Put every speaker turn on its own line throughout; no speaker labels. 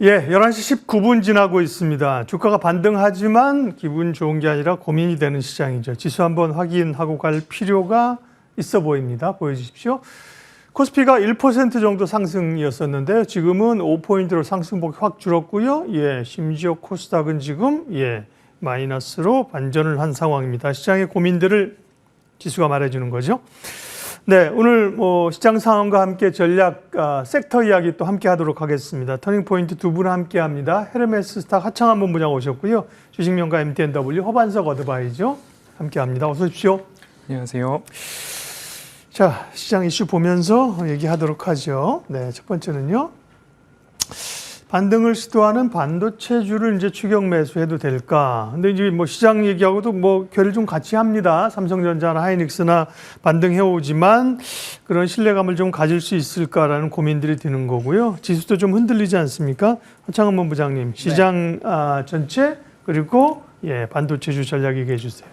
예, 11시 19분 지나고 있습니다. 주가가 반등하지만 기분 좋은 게 아니라 고민이 되는 시장이죠. 지수 한번 확인하고 갈 필요가 있어 보입니다. 보여주십시오. 코스피가 1% 정도 상승이었었는데 지금은 5포인트로 상승폭이 확 줄었고요. 예, 심지어 코스닥은 지금 마이너스로 반전을 한 상황입니다. 시장의 고민들을 지수가 말해주는 거죠. 네, 오늘 시장 상황과 함께 전략 섹터 이야기 또 함께 하도록 하겠습니다. 터닝포인트 두 분 함께 합니다. 헤르메스 스탁 하창한 본부장 오셨고요. 주식명가 MTNW 허반석 어드바이저 함께 합니다. 어서 오십시오.
안녕하세요.
자, 시장 이슈 보면서 얘기하도록 하죠. 네, 첫 번째는요. 반등을 시도하는 반도체주를 이제 추격 매수해도 될까? 근데 이제 시장 얘기하고도 괴를 좀 같이 합니다. 삼성전자나 하이닉스나 반등해 오지만 그런 신뢰감을 좀 가질 수 있을까라는 고민들이 드는 거고요. 지수도 좀 흔들리지 않습니까? 하창은 본부장님, 시장 전체 그리고 반도체주 전략 얘기해 주세요.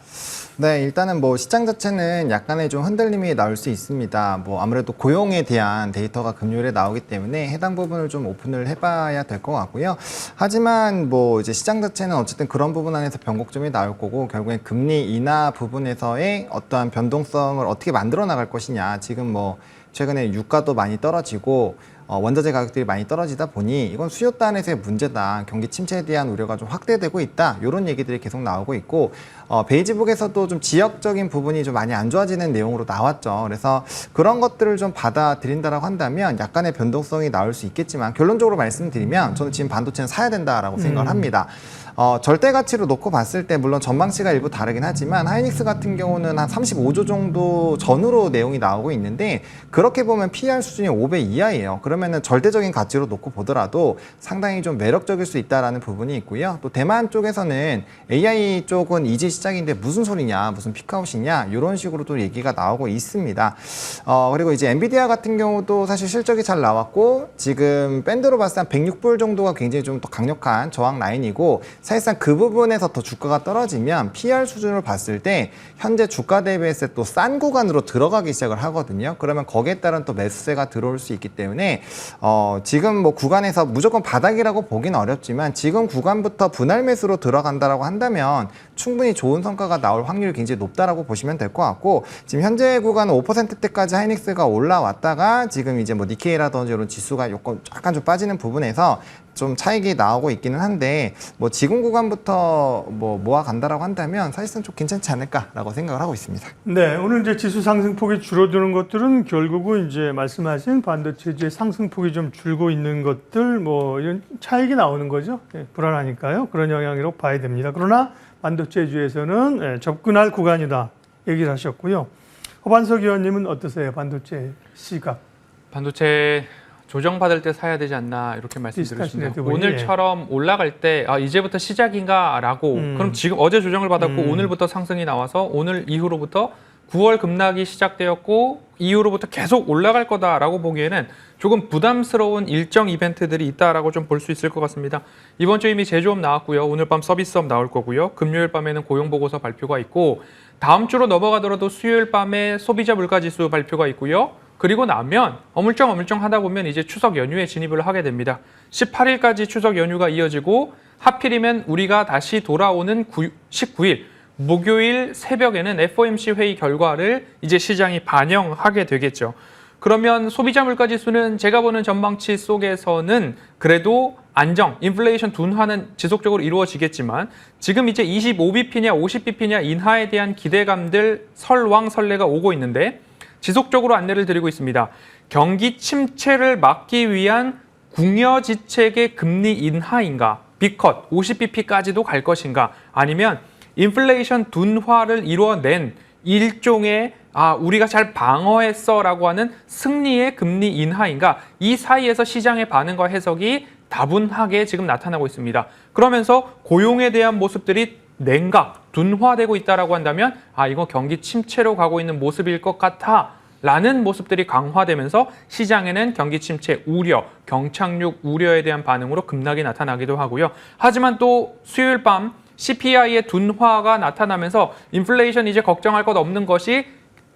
네, 일단은 시장 자체는 약간의 좀 흔들림이 나올 수 있습니다. 아무래도 고용에 대한 데이터가 금요일에 나오기 때문에 해당 부분을 좀 오픈을 해봐야 될 것 같고요. 하지만 이제 시장 자체는 어쨌든 그런 부분 안에서 변곡점이 나올 거고 결국엔 금리 인하 부분에서의 어떠한 변동성을 어떻게 만들어 나갈 것이냐. 지금 최근에 유가도 많이 떨어지고 원자재 가격들이 많이 떨어지다 보니 이건 수요단에서의 문제다. 경기 침체에 대한 우려가 좀 확대되고 있다. 이런 얘기들이 계속 나오고 있고 베이지북에서도 좀 지역적인 부분이 좀 많이 안 좋아지는 내용으로 나왔죠. 그래서 그런 것들을 좀 받아들인다라고 한다면 약간의 변동성이 나올 수 있겠지만 결론적으로 말씀드리면 저는 지금 반도체는 사야 된다라고 생각을 합니다. 절대 가치로 놓고 봤을 때 물론 전망치가 일부 다르긴 하지만 하이닉스 같은 경우는 한 35조 정도 전후로 내용이 나오고 있는데 그렇게 보면 PER 수준이 5배 이하예요. 그러면은 절대적인 가치로 놓고 보더라도 상당히 좀 매력적일 수 있다라는 부분이 있고요. 또 대만 쪽에서는 AI 쪽은 이제 시작인데 무슨 소리냐, 무슨 피크아웃이냐 이런 식으로 또 얘기가 나오고 있습니다. 그리고 이제 엔비디아 같은 경우도 사실 실적이 잘 나왔고 지금 밴드로 봤을 때 한 106불 정도가 굉장히 좀 더 강력한 저항 라인이고 사실상 그 부분에서 더 주가가 떨어지면 PR 수준을 봤을 때 현재 주가 대비했을 때 또 싼 구간으로 들어가기 시작을 하거든요. 그러면 거기에 따른 또 매수세가 들어올 수 있기 때문에 지금 구간에서 무조건 바닥이라고 보긴 어렵지만 지금 구간부터 분할 매수로 들어간다라고 한다면 충분히 좋은 성과가 나올 확률이 굉장히 높다라고 보시면 될 것 같고 지금 현재 구간은 5%대까지 하이닉스가 올라왔다가 지금 이제 니케이라든지 이런 지수가 약간 좀 빠지는 부분에서 좀 차익이 나오고 있기는 한데 지금 구간부터 모아간다라고 한다면 사실상 좀 괜찮지 않을까라고 생각을 하고 있습니다.
네, 오늘 이제 지수 상승폭이 줄어드는 것들은 결국은 이제 말씀하신 반도체주의 상승폭이 좀 줄고 있는 것들 이런 차익이 나오는 거죠. 불안하니까요. 그런 영향으로 봐야 됩니다. 그러나 반도체주에서는 접근할 구간이다 얘기를 하셨고요. 허반석 의원님은 어떠세요? 반도체 시각.
반도체 조정받을 때 사야 되지 않나 이렇게 말씀드렸습니다. 오늘처럼 올라갈 때 이제부터 시작인가 라고 그럼 지금 어제 조정을 받았고 오늘부터 상승이 나와서 오늘 이후로부터 9월 급락이 시작되었고 이후로부터 계속 올라갈 거다라고 보기에는 조금 부담스러운 일정 이벤트들이 있다라고 좀 볼 수 있을 것 같습니다. 이번 주 이미 제조업 나왔고요. 오늘 밤 서비스업 나올 거고요. 금요일 밤에는 고용보고서 발표가 있고 다음 주로 넘어가더라도 수요일 밤에 소비자 물가지수 발표가 있고요. 그리고 나면 어물쩡 하다 보면 이제 추석 연휴에 진입을 하게 됩니다. 18일까지 추석 연휴가 이어지고 하필이면 우리가 다시 돌아오는 19일 목요일 새벽에는 FOMC 회의 결과를 이제 시장이 반영하게 되겠죠. 그러면 소비자 물가지수는 제가 보는 전망치 속에서는 그래도 안정, 인플레이션 둔화는 지속적으로 이루어지겠지만 지금 이제 25bp냐 50bp냐 인하에 대한 기대감들 설왕설래가 오고 있는데 지속적으로 안내를 드리고 있습니다. 경기 침체를 막기 위한 궁여지책의 금리 인하인가, 빅컷 50bp까지도 갈 것인가, 아니면 인플레이션 둔화를 이루어낸 일종의 우리가 잘 방어했어라고 하는 승리의 금리 인하인가, 이 사이에서 시장의 반응과 해석이 다분하게 지금 나타나고 있습니다. 그러면서 고용에 대한 모습들이 냉각, 둔화되고 있다라고 한다면 이거 경기 침체로 가고 있는 모습일 것 같아 라는 모습들이 강화되면서 시장에는 경기 침체 우려, 경착륙 우려에 대한 반응으로 급락이 나타나기도 하고요. 하지만 또 수요일 밤 CPI의 둔화가 나타나면서 인플레이션 이제 걱정할 것 없는 것이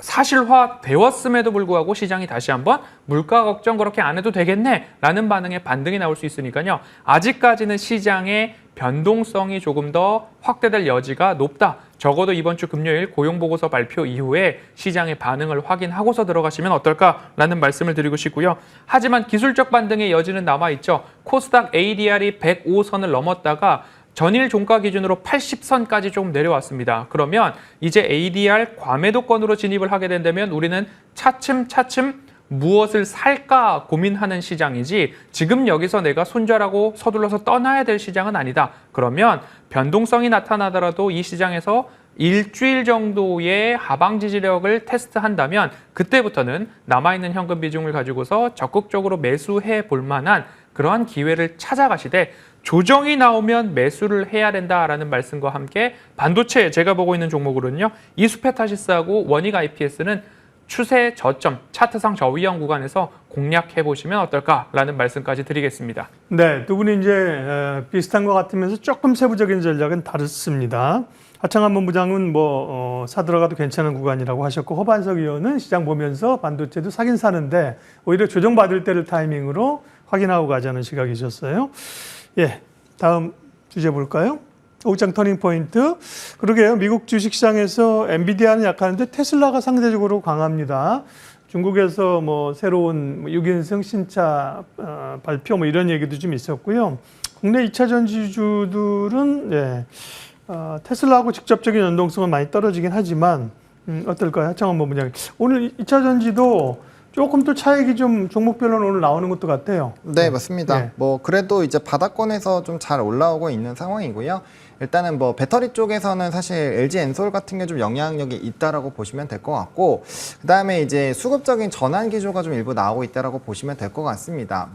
사실화되었음에도 불구하고 시장이 다시 한번 물가 걱정 그렇게 안 해도 되겠네라는 반등이 나올 수 있으니까요. 아직까지는 시장의 변동성이 조금 더 확대될 여지가 높다. 적어도 이번 주 금요일 고용보고서 발표 이후에 시장의 반응을 확인하고서 들어가시면 어떨까라는 말씀을 드리고 싶고요. 하지만 기술적 반등의 여지는 남아있죠. 코스닥 ADR이 105선을 넘었다가 전일 종가 기준으로 80선까지 조금 내려왔습니다. 그러면 이제 ADR 과매도권으로 진입을 하게 된다면 우리는 차츰차츰 무엇을 살까 고민하는 시장이지 지금 여기서 내가 손절하고 서둘러서 떠나야 될 시장은 아니다. 그러면 변동성이 나타나더라도 이 시장에서 일주일 정도의 하방 지지력을 테스트한다면 그때부터는 남아있는 현금 비중을 가지고서 적극적으로 매수해 볼 만한 그러한 기회를 찾아가시되 조정이 나오면 매수를 해야 된다라는 말씀과 함께 반도체 제가 보고 있는 종목으로는요. 이수페타시스하고 원익 IPS는 추세 저점, 차트상 저위험 구간에서 공략해 보시면 어떨까라는 말씀까지 드리겠습니다.
네, 두 분이 이제 비슷한 것 같으면서 조금 세부적인 전략은 다릅니다. 하창한 본부장은 사들어가도 괜찮은 구간이라고 하셨고 허반석 의원은 시장 보면서 반도체도 사긴 사는데 오히려 조정받을 때를 타이밍으로 확인하고 가자는 시각이셨어요. 예, 다음 주제 볼까요? 오장 터닝 포인트. 그러게요. 미국 주식시장에서 엔비디아는 약하는데 테슬라가 상대적으로 강합니다. 중국에서 새로운 6인승 신차 발표 이런 얘기도 좀 있었고요. 국내 2차 전지주들은 테슬라하고 직접적인 연동성은 많이 떨어지긴 하지만 어떨까요? 하창원 본부장님. 오늘 2차 전지도 조금 또 차익이 좀 종목별로는 오늘 나오는 것도 같아요.
네, 맞습니다.
네.
그래도 이제 바닥권에서 좀 잘 올라오고 있는 상황이고요. 일단은 배터리 쪽에서는 사실 LG 엔솔 같은 게 좀 영향력이 있다라고 보시면 될 것 같고, 그 다음에 이제 수급적인 전환 기조가 좀 일부 나오고 있다라고 보시면 될 것 같습니다.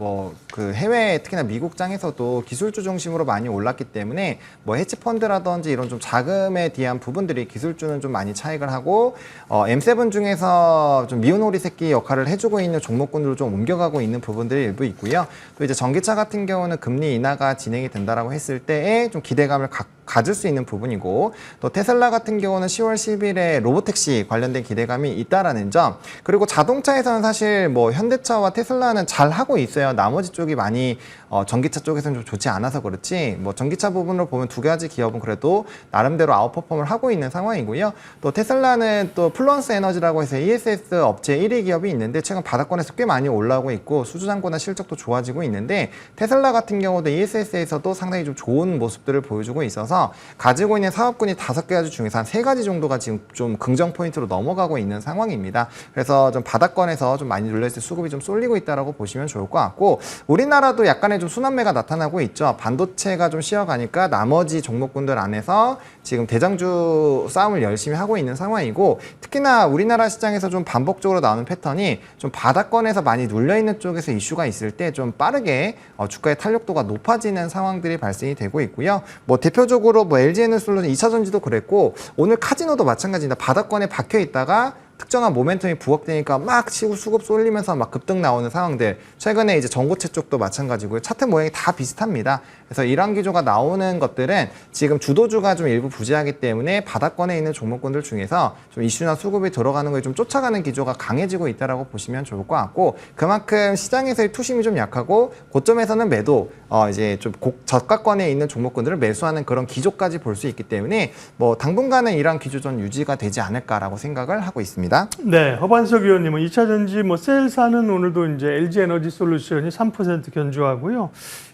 그 해외 특히나 미국장에서도 기술주 중심으로 많이 올랐기 때문에 헤지 펀드라든지 이런 좀 자금에 대한 부분들이 기술주는 좀 많이 차익을 하고, M7 중에서 좀 미운오리 새끼 역할을 해주고 있는 종목군으로 좀 옮겨가고 있는 부분들이 일부 있고요. 또 이제 전기차 같은 경우는 금리 인하가 진행이 된다라고 했을 때에 좀 기대감을 가질 수 있는 부분이고, 또 테슬라 같은 경우는 10월 10일에 로보택시 관련된 기대감이 있다라는 점, 그리고 자동차에서는 사실 현대차와 테슬라는 잘 하고 있어요. 나머지 쪽이 많이 전기차 쪽에서는 좀 좋지 않아서 그렇지, 전기차 부분으로 보면 두 가지 기업은 그래도 나름대로 아웃퍼폼을 하고 있는 상황이고요. 또 테슬라는 또 플루언스 에너지라고 해서 ESS 업체 1위 기업이 있는데 최근 바닥권에서 꽤 많이 올라오고 있고 수주잔고나 실적도 좋아지고 있는데, 테슬라 같은 경우도 ESS에서도 상당히 좀 좋은 모습들을 보여주고 있어서 가지고 있는 사업군이 5가지 중에서 한 3가지 정도가 지금 좀 긍정 포인트로 넘어가고 있는 상황입니다. 그래서 좀 바닥권에서 좀 많이 눌렸을 때 수급이 좀 쏠리고 있다라고 보시면 좋을 것 같고, 우리나라도 약간의 좀 순환매가 나타나고 있죠. 반도체가 좀 쉬어가니까 나머지 종목군들 안에서 지금 대장주 싸움을 열심히 하고 있는 상황이고, 특히나 우리나라 시장에서 좀 반복적으로 나오는 패턴이 좀 바닥권에서 많이 눌려있는 쪽에서 이슈가 있을 때 좀 빠르게 주가의 탄력도가 높아지는 상황들이 발생이 되고 있고요. 대표적으로 LG에너솔루션 2차 전지도 그랬고, 오늘 카지노도 마찬가지입니다. 바닥권에 박혀 있다가 특정한 모멘텀이 부각되니까 막 치고 수급 쏠리면서 막 급등 나오는 상황들, 최근에 이제 전고체 쪽도 마찬가지고요. 차트 모양이 다 비슷합니다. 그래서 이런 기조가 나오는 것들은 지금 주도주가 좀 일부 부재하기 때문에 바닥권에 있는 종목군들 중에서 좀 이슈나 수급이 들어가는 걸 좀 쫓아가는 기조가 강해지고 있다라고 보시면 좋을 것 같고, 그만큼 시장에서의 투심이 좀 약하고 고점에서는 매도, 이제 좀 저가권에 있는 종목군들을 매수하는 그런 기조까지 볼 수 있기 때문에 당분간은 이러한 기조 좀 유지가 되지 않을까라고 생각을 하고 있습니다.
네, 허반석 의원님은 2차 전지 셀사는 오늘도 이제 LG 에너지 솔루션이 3% 견주하고요.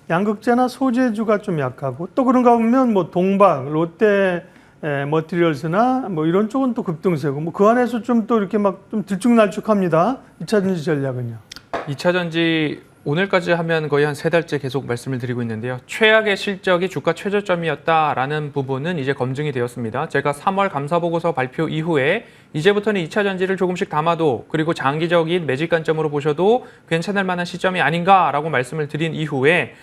양극재나 소재주가 좀 약하고, 또 그런가 보면 동박, 롯데 머티리얼스나 이런 쪽은 또 급등세고, 그 안에서 좀 또 이렇게 좀 들쭉날쭉합니다. 2차 전지 전략은요.
2차 전지 오늘까지 하면 거의 한 3달째 계속 말씀을 드리고 있는데요. 최악의 실적이 주가 최저점이었다라는 부분은 이제 검증이 되었습니다. 제가 3월 감사보고서 발표 이후에 이제부터는 2차 전지를 조금씩 담아도, 그리고 장기적인 매직 관점으로 보셔도 괜찮을 만한 시점이 아닌가라고 말씀을 드린 이후에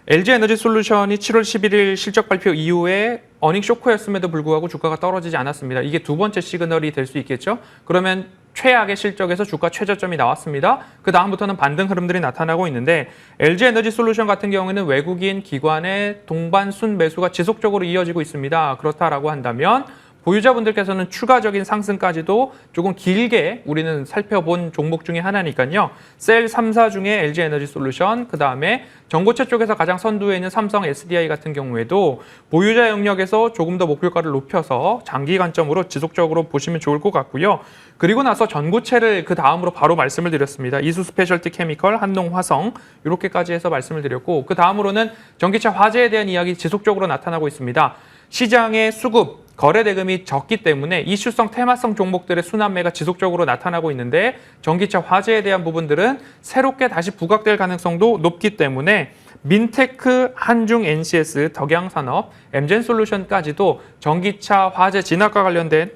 LG 에너지 솔루션이 7월 11일 실적 발표 이후에 어닝 쇼크였음에도 불구하고 주가가 떨어지지 않았습니다. 이게 두 번째 시그널이 될 수 있겠죠. 그러면 최악의 실적에서 주가 최저점이 나왔습니다. 그 다음부터는 반등 흐름들이 나타나고 있는데, LG 에너지 솔루션 같은 경우에는 외국인 기관의 동반 순 매수가 지속적으로 이어지고 있습니다. 그렇다라고 한다면 보유자분들께서는 추가적인 상승까지도 조금 길게 우리는 살펴본 종목 중에 하나니까요. 셀 3사 중에 LG에너지솔루션, 그다음에 전고체 쪽에서 가장 선두에 있는 삼성 SDI 같은 경우에도 보유자 영역에서 조금 더 목표가를 높여서 장기 관점으로 지속적으로 보시면 좋을 것 같고요. 그리고 나서 전고체를 그 다음으로 바로 말씀을 드렸습니다. 이수 스페셜티 케미컬, 한농 화성 이렇게까지 해서 말씀을 드렸고 그 다음으로는 전기차 화재에 대한 이야기 지속적으로 나타나고 있습니다. 시장의 수급, 거래 대금이 적기 때문에 이슈성, 테마성 종목들의 순환매가 지속적으로 나타나고 있는데 전기차 화재에 대한 부분들은 새롭게 다시 부각될 가능성도 높기 때문에 민테크, 한중 NCS, 덕양산업, 엠젠솔루션까지도 전기차 화재 진압과 관련된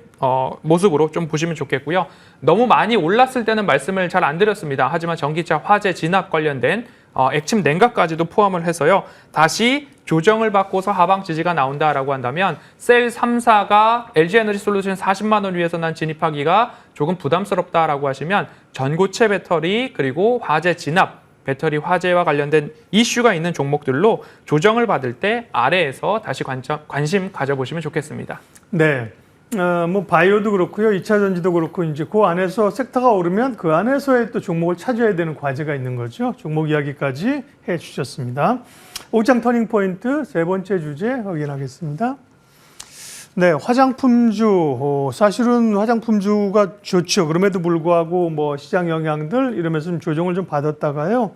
모습으로 좀 보시면 좋겠고요. 너무 많이 올랐을 때는 말씀을 잘 안 드렸습니다. 하지만 전기차 화재 진압 관련된 액침 냉각까지도 포함을 해서요. 다시 조정을 받고서 하방 지지가 나온다라고 한다면 셀 3사가 LG에너지솔루션 40만 원 위에서 난 진입하기가 조금 부담스럽다라고 하시면 전고체 배터리 그리고 화재 진압, 배터리 화재와 관련된 이슈가 있는 종목들로 조정을 받을 때 아래에서 다시 관심 가져보시면 좋겠습니다.
네. 뭐 바이오도 그렇고요. 2차 전지도 그렇고 이제 그 안에서 섹터가 오르면 그 안에서의 또 종목을 찾아야 되는 과제가 있는 거죠. 종목 이야기까지 해 주셨습니다. 옥장 터닝 포인트 세 번째 주제 확인하겠습니다. 네, 화장품주. 사실은 화장품주가 좋죠. 그럼에도 불구하고 뭐 시장 영향들 이러면서 좀 조정을 좀 받았다가요.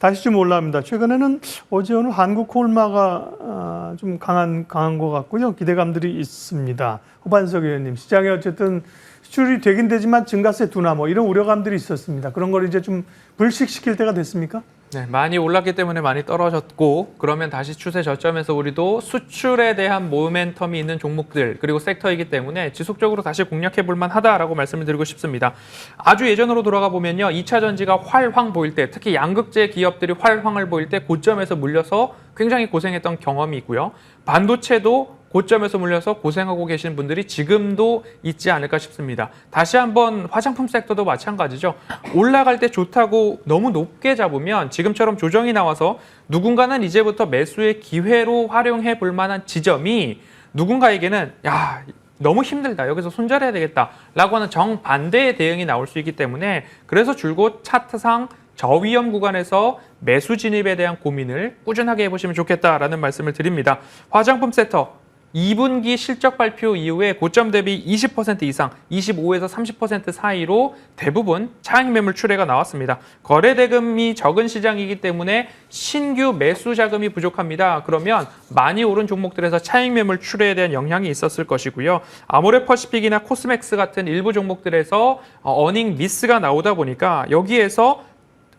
다시 좀 올라옵니다. 최근에는 어제 오늘 한국 콜마가 좀 강한 것 같고요. 기대감들이 있습니다. 호반석 의원님, 시장에 어쨌든 수출이 되긴 되지만 증가세 둔화 뭐 이런 우려감들이 있었습니다. 그런 걸 이제 좀 불식시킬 때가 됐습니까?
네, 많이 올랐기 때문에 많이 떨어졌고 그러면 다시 추세 저점에서 우리도 수출에 대한 모멘텀이 있는 종목들 그리고 섹터이기 때문에 지속적으로 다시 공략해 볼 만하다라고 말씀을 드리고 싶습니다. 아주 예전으로 돌아가 보면요. 2차 전지가 활황 보일 때 특히 양극재 기업들이 활황을 보일 때 고점에서 물려서 굉장히 고생했던 경험이 있고요. 반도체도 고점에서 물려서 고생하고 계신 분들이 지금도 있지 않을까 싶습니다. 다시 한번 화장품 섹터도 마찬가지죠. 올라갈 때 좋다고 너무 높게 잡으면 지금처럼 조정이 나와서 누군가는 이제부터 매수의 기회로 활용해 볼 만한 지점이 누군가에게는 야 너무 힘들다. 여기서 손절해야 되겠다. 라고 하는 정반대의 대응이 나올 수 있기 때문에 그래서 줄곧 차트상 저위험 구간에서 매수 진입에 대한 고민을 꾸준하게 해보시면 좋겠다라는 말씀을 드립니다. 화장품 섹터 2분기 실적 발표 이후에 고점 대비 20% 이상, 25에서 30% 사이로 대부분 차익 매물 출회가 나왔습니다. 거래 대금이 적은 시장이기 때문에 신규 매수 자금이 부족합니다. 그러면 많이 오른 종목들에서 차익 매물 출회에 대한 영향이 있었을 것이고요. 아모레퍼시픽이나 코스맥스 같은 일부 종목들에서 어닝 미스가 나오다 보니까 여기에서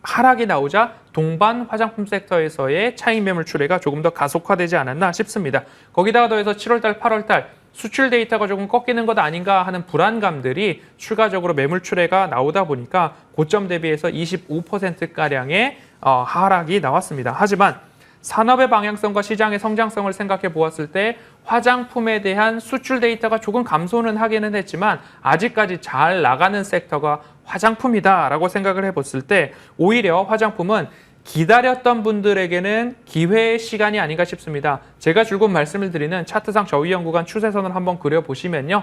하락이 나오자 동반 화장품 섹터에서의 차익 매물 출회가 조금 더 가속화되지 않았나 싶습니다. 거기다가 더해서 7월달, 8월달 수출 데이터가 조금 꺾이는 것 아닌가 하는 불안감들이 추가적으로 매물 출회가 나오다 보니까 고점 대비해서 25%가량의 하락이 나왔습니다. 하지만 산업의 방향성과 시장의 성장성을 생각해 보았을 때 화장품에 대한 수출 데이터가 조금 감소는 하기는 했지만 아직까지 잘 나가는 섹터가 화장품이다라고 생각을 해봤을 때 오히려 화장품은 기다렸던 분들에게는 기회의 시간이 아닌가 싶습니다. 제가 줄곧 말씀을 드리는 차트상 저위험 구간 추세선을 한번 그려보시면요.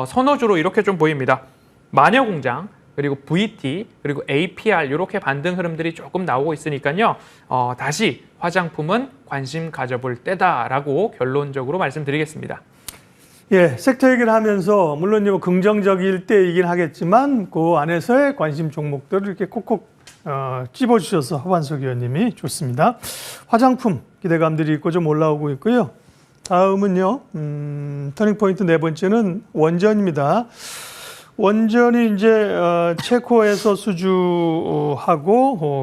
선호주로 이렇게 좀 보입니다. 마녀공장, 그리고 VT, 그리고 APR 이렇게 반등 흐름들이 조금 나오고 있으니까요. 다시 화장품은 관심 가져볼 때다라고 결론적으로 말씀드리겠습니다.
예, 섹터 얘기를 하면서 물론 뭐 긍정적일 때이긴 하겠지만 그 안에서의 관심 종목들을 이렇게 콕콕 찝어주셔서 허반석 의원님이 좋습니다. 화장품 기대감들이 있고 좀 올라오고 있고요. 다음은요. 터닝포인트 네 번째는 원전입니다. 원전이 이제 체코에서 수주하고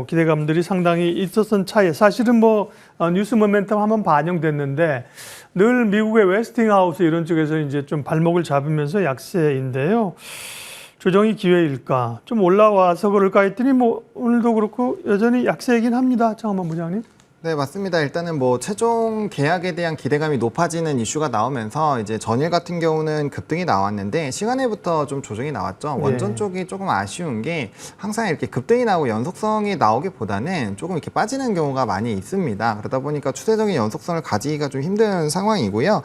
기대감들이 상당히 있었던 차에 사실은 뭐 뉴스 모멘텀 한번 반영됐는데 늘 미국의 웨스팅하우스 이런 쪽에서 이제 좀 발목을 잡으면서 약세인데요. 조정이 기회일까? 좀 올라와서 그럴까 했더니 뭐 오늘도 그렇고 여전히 약세이긴 합니다. 장한번 부장님.
네, 맞습니다. 일단은 뭐 최종 계약에 대한 기대감이 높아지는 이슈가 나오면서 이제 전일 같은 경우는 급등이 나왔는데 시간에부터 좀 조정이 나왔죠. 원전 쪽이 조금 아쉬운 게 항상 이렇게 급등이 나오고 연속성이 나오기보다는 조금 이렇게 빠지는 경우가 많이 있습니다. 그러다 보니까 추세적인 연속성을 가지기가 좀 힘든 상황이고요.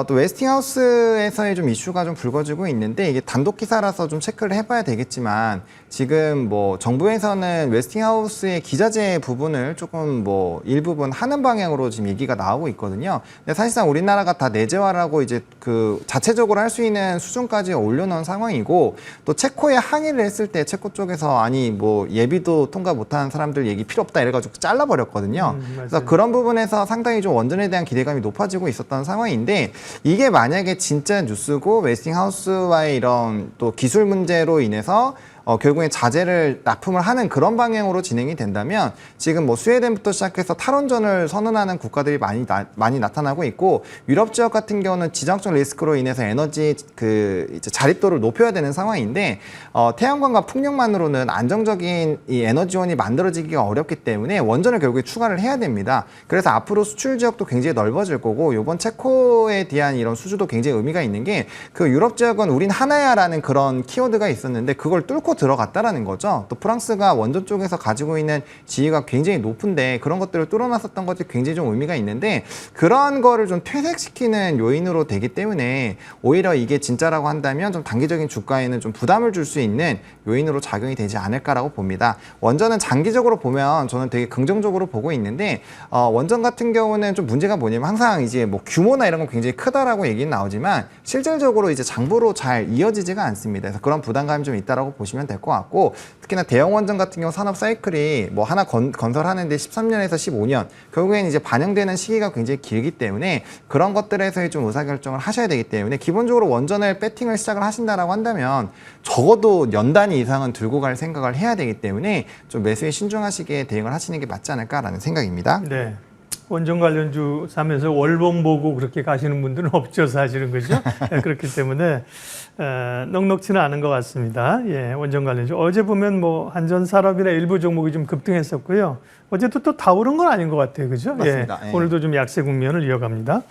또 웨스팅하우스에서의 좀 이슈가 좀 불거지고 있는데 이게 단독 기사라서 좀 체크를 해봐야 되겠지만 지금 뭐 정부에서는 웨스팅하우스의 기자재 부분을 조금 뭐 일부분 하는 방향으로 지금 얘기가 나오고 있거든요. 근데 사실상 우리나라가 다 내재화라고 이제 그 자체적으로 할 수 있는 수준까지 올려놓은 상황이고 또 체코에 항의를 했을 때 체코 쪽에서 아니 뭐 예비도 통과 못한 사람들 얘기 필요 없다 이래가지고 잘라버렸거든요. 그래서 그런 부분에서 상당히 좀 원전에 대한 기대감이 높아지고 있었던 상황인데 이게 만약에 진짜 뉴스고 웨스팅하우스와의 이런 또 기술 문제로 인해서 결국엔 자재를 납품을 하는 그런 방향으로 진행이 된다면 지금 뭐 스웨덴부터 시작해서 탈원전을 선언하는 국가들이 많이 나타나고 있고 유럽 지역 같은 경우는 지정적 리스크로 인해서 에너지 이제 자립도를 높여야 되는 상황인데 태양광과 풍력만으로는 안정적인 이 에너지원이 만들어지기가 어렵기 때문에 원전을 결국에 추가를 해야 됩니다. 그래서 앞으로 수출 지역도 굉장히 넓어질 거고 이번 체코에 대한 이런 수주도 굉장히 의미가 있는 게 그 유럽 지역은 우린 하나야라는 그런 키워드가 있었는데 그걸 뚫고 들어갔다라는 거죠. 또 프랑스가 원전 쪽에서 가지고 있는 지위가 굉장히 높은데 그런 것들을 뚫어놨었던 것이 굉장히 좀 의미가 있는데 그런 거를 좀 퇴색시키는 요인으로 되기 때문에 오히려 이게 진짜라고 한다면 좀 단기적인 주가에는 좀 부담을 줄 수 있는 요인으로 작용이 되지 않을까라고 봅니다. 원전은 장기적으로 보면 저는 되게 긍정적으로 보고 있는데 원전 같은 경우는 좀 문제가 뭐냐면 항상 이제 뭐 규모나 이런 건 굉장히 크다라고 얘기는 나오지만 실질적으로 이제 장부로 잘 이어지지가 않습니다. 그래서 그런 부담감이 좀 있다라고 보시면 될 것 같고 특히나 대형 원전 같은 경우 산업 사이클이 뭐 하나 건설하는데 13년에서 15년 결국에는 이제 반영되는 시기가 굉장히 길기 때문에 그런 것들에서의 좀 의사결정을 하셔야 되기 때문에 기본적으로 원전을 배팅을 시작을 하신다라고 한다면 적어도 연 단위 이상은 들고 갈 생각을 해야 되기 때문에 좀 매수에 신중하시게 대응을 하시는 게 맞지 않을까라는 생각입니다.
네. 원전 관련주 사면서 월봉 보고 그렇게 가시는 분들은 없죠, 사실은. 그죠? 그렇기 때문에 넉넉지는 않은 것 같습니다. 예, 원전 관련주. 어제 보면 뭐 한전산업이나 일부 종목이 좀 급등했었고요. 어제도 또 다 오른 건 아닌 것 같아요. 그죠?
맞습니다.
예,
예.
오늘도 좀 약세 국면을 이어갑니다.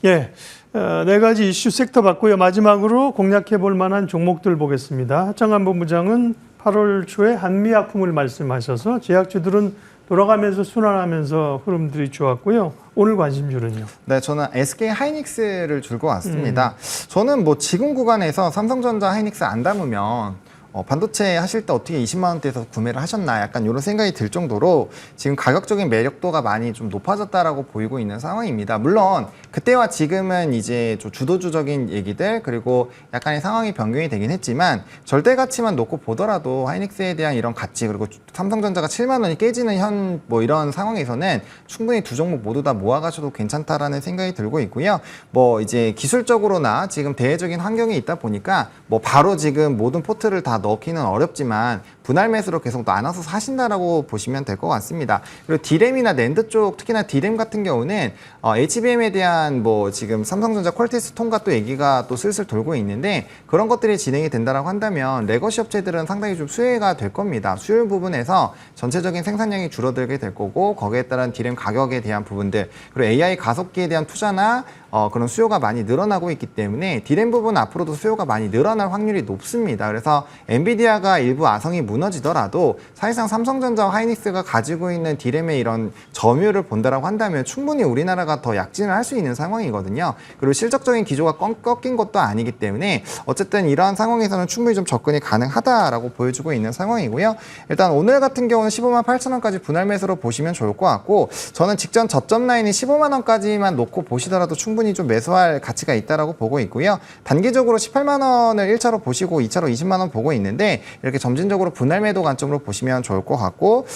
예. 네 가지 이슈 섹터 봤고요. 마지막으로 공략해 볼 만한 종목들 보겠습니다. 하창한 본부장은 8월 초에 한미약품을 말씀하셔서 제약주들은 돌아가면서 순환하면서 흐름들이 좋았고요. 오늘 관심주는요?
네, 저는 SK 하이닉스를 들고 왔습니다. 저는 뭐 지금 구간에서 삼성전자 하이닉스 안 담으면 반도체 하실 때 어떻게 20만 원대에서 구매를 하셨나 약간 이런 생각이 들 정도로 지금 가격적인 매력도가 많이 좀 높아졌다라고 보이고 있는 상황입니다. 물론 그때와 지금은 이제 주도주적인 얘기들 그리고 약간의 상황이 변경이 되긴 했지만 절대 가치만 놓고 보더라도 하이닉스에 대한 이런 가치 그리고 삼성전자가 7만 원이 깨지는 현 뭐 이런 상황에서는 충분히 두 종목 모두 다 모아가셔도 괜찮다라는 생각이 들고 있고요. 뭐 이제 기술적으로나 지금 대외적인 환경이 있다 보니까 뭐 바로 지금 모든 포트를 다 넣기는 어렵지만 분할 매수로 계속 나눠서 사신다라고 보시면 될 것 같습니다. 그리고 D램이나 낸드 쪽 특히나 D램 같은 경우는 HBM에 대한 뭐 지금 삼성전자 퀄티스 통과 또 얘기가 또 슬슬 돌고 있는데 그런 것들이 진행이 된다라고 한다면 레거시 업체들은 상당히 좀 수혜가 될 겁니다. 수율 부분에서 전체적인 생산량이 줄어들게 될 거고 거기에 따른 D램 가격에 대한 부분들 그리고 AI 가속기에 대한 투자나 그런 수요가 많이 늘어나고 있기 때문에 D램 부분 앞으로도 수요가 많이 늘어날 확률이 높습니다. 그래서 엔비디아가 일부 아성이 무너지더라도 사실상 삼성전자와 하이닉스가 가지고 있는 D램의 이런 점유율을 본다라고 한다면 충분히 우리나라가 더 약진을 할 수 있는 상황이거든요. 그리고 실적적인 기조가 꺾인 것도 아니기 때문에 어쨌든 이러한 상황에서는 충분히 좀 접근이 가능하다라고 보여주고 있는 상황이고요. 일단 오늘 같은 경우는 15만 8천 원까지 분할 매수로 보시면 좋을 것 같고 저는 직전 저점 라인이 15만 원까지만 놓고 보시더라도 충분히 좀 매수할 가치가 있다라고 보고 있고요. 단기적으로 18만 원을 1차로 보시고 2차로 20만 원 보고 있는데 이렇게 점진적으로 분할 매도 관점으로 보시면 좋을 것 같고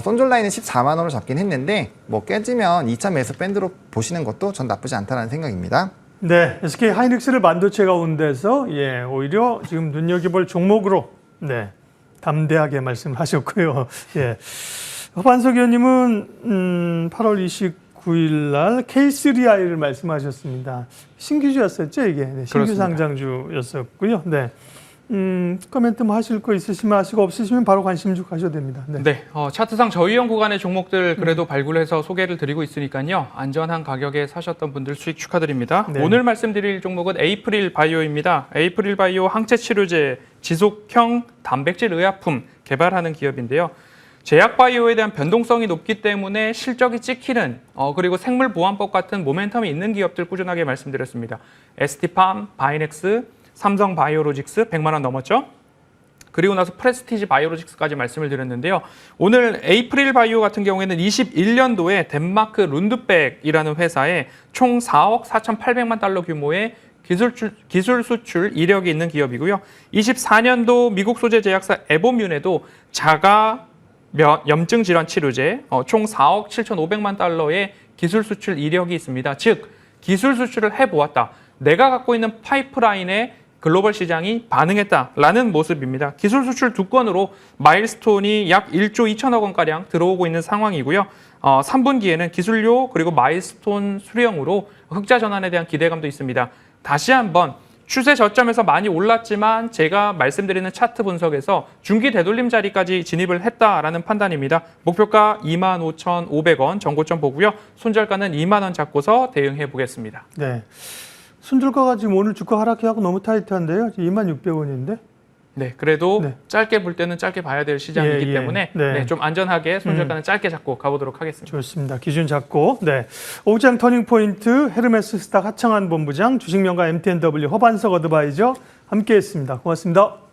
손절 라인은 14만 원으로 잡긴 했는데 뭐 깨지면 2차 매수 밴드로 보시는 것도 전 나쁘지 않다는 생각입니다.
네, SK 하이닉스를 반도체 가운데서 오히려 지금 눈여겨볼 종목으로 담대하게 말씀하셨고요. 예. 허반석 의원님은 8월 29일 날 K3I를 말씀하셨습니다. 신규주였었죠, 이게. 네, 신규
그렇습니다.
상장주였었고요. 네. 코멘트 뭐 하실 거 있으시면 하시고 없으시면 바로 관심 쭉 가셔도 됩니다. 네.
네, 차트상 저위험 구간의 종목들 그래도 발굴해서 소개를 드리고 있으니까요. 안전한 가격에 사셨던 분들 수익 축하드립니다.
네.
오늘 말씀드릴 종목은 에이프릴 바이오입니다. 에이프릴 바이오 항체 치료제, 지속형 단백질 의약품 개발하는 기업인데요. 제약 바이오에 대한 변동성이 높기 때문에 실적이 찍히는 그리고 생물보안법 같은 모멘텀이 있는 기업들 꾸준하게 말씀드렸습니다. ST팜, 바이넥스, 삼성 바이오로직스 100만 원 넘었죠? 그리고 나서 프레스티지 바이오로직스까지 말씀을 드렸는데요. 오늘 에이프릴 바이오 같은 경우에는 21년도에 덴마크 룬드백이라는 회사에 총 4억 4,800만 달러 규모의 기술 수출 이력이 있는 기업이고요. 24년도 미국 소재 제약사 에보뮌에도 자가 염증 질환 치료제 총 4억 7,500만 달러의 기술 수출 이력이 있습니다. 즉 기술 수출을 해보았다. 내가 갖고 있는 파이프라인에 글로벌 시장이 반응했다라는 모습입니다. 기술 수출 두 건으로 마일스톤이 약 1조 2천억 원가량 들어오고 있는 상황이고요. 3분기에는 기술료 그리고 마일스톤 수령으로 흑자 전환에 대한 기대감도 있습니다. 다시 한번 추세 저점에서 많이 올랐지만 제가 말씀드리는 차트 분석에서 중기 되돌림 자리까지 진입을 했다라는 판단입니다. 목표가 25,500원 정고점 보고요. 손절가는 2만 원 잡고서 대응해 보겠습니다.
네. 순들가가 지금 오늘 주가 하락해하고 너무 타이트한데요. 26,600원인데.
네, 그래도
네.
짧게 볼 때는 짧게 봐야 될 시장이기 때문에 네, 좀 안전하게 손절가는 짧게 잡고 가보도록 하겠습니다.
좋습니다. 기준 잡고. 네. 오장 터닝포인트 헤르메스 스탁 하창한 본부장, 주식명가 MTNW 허반석 어드바이저 함께했습니다. 고맙습니다.